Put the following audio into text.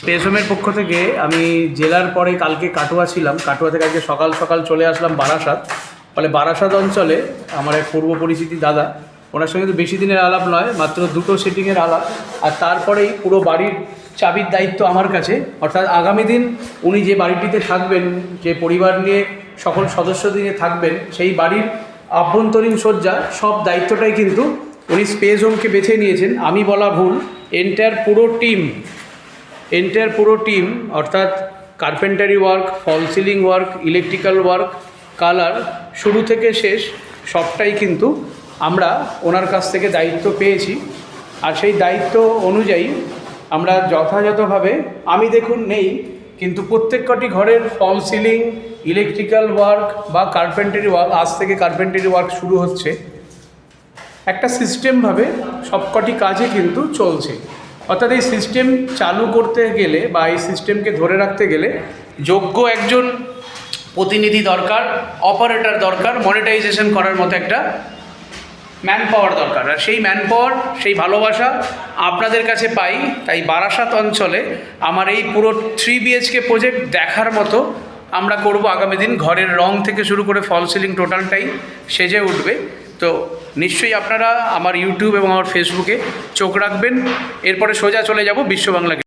Space হোমের পক্ষ থেকে আমি জেলার পরে কালকে কাটোয়া ছিলাম, কাটোয়া থেকে আজকে সকাল সকাল চলে আসলাম বারাসাত। ফলে বারাসাত অঞ্চলে আমার এক পূর্ব পরিচিতি দাদা, ওনার সঙ্গে তো বেশি দিনের আলাপ নয়, মাত্র 2টো সেটিংয়ের আলাপ, আর তারপরেই পুরো বাড়ির চাবির দায়িত্ব আমার কাছে। অর্থাৎ আগামী দিন উনি যে বাড়িটিতে থাকবেন, যে পরিবার নিয়ে সকল সদস্য নিয়ে থাকবেন, সেই বাড়ির আভ্যন্তরীণ সজ্জা সব দায়িত্বটাই কিন্তু উনি স্পেস হোমকে বেছে নিয়েছেন। আমি বলা ভুল, এন্টায়ার পুরো টিম অর্থাৎ carpentry work, false ceiling work, electrical work, colour, শুরু থেকে শেষ সবটাই কিন্তু আমরা ওনার কাছ থেকে দায়িত্ব পেয়েছি। আর সেই দায়িত্ব অনুযায়ী আমরা যথাযথভাবে, আমি দেখুন নেই, কিন্তু প্রত্যেক কটি ঘরের ফল সিলিং, ইলেকট্রিক্যাল ওয়ার্ক বা কার্পেন্টারি ওয়ার্ক, আজ থেকে কার্পেন্টারি ওয়ার্ক শুরু হচ্ছে, একটা সিস্টেমভাবে সবকটি কাজে কিন্তু চলছে। অর্থাৎ এই সিস্টেম চালু করতে গেলে বা এই সিস্টেমকে ধরে রাখতে গেলে যোগ্য একজন প্রতিনিধি দরকার, অপারেটর দরকার, মনিটাইজেশন করার মতো একটা ম্যান পাওয়ার দরকার। আর সেই ম্যান পাওয়ার, সেই ভালোবাসা আপনাদের কাছে পাই। তাই বারাসাত অঞ্চলে আমার এই পুরো 3 BHK প্রজেক্ট দেখার মতো আমরা করব আগামী দিন। ঘরের রং থেকে শুরু করে ফল সিলিং টোটালটাই সেজে উঠবে। তো নিশ্চয়ই আপনারা আমার ইউটিউব এবং আমার ফেসবুকে চোখ রাখবেন। এরপরে সোজা চলে যাব বিশ্ব বাংলা।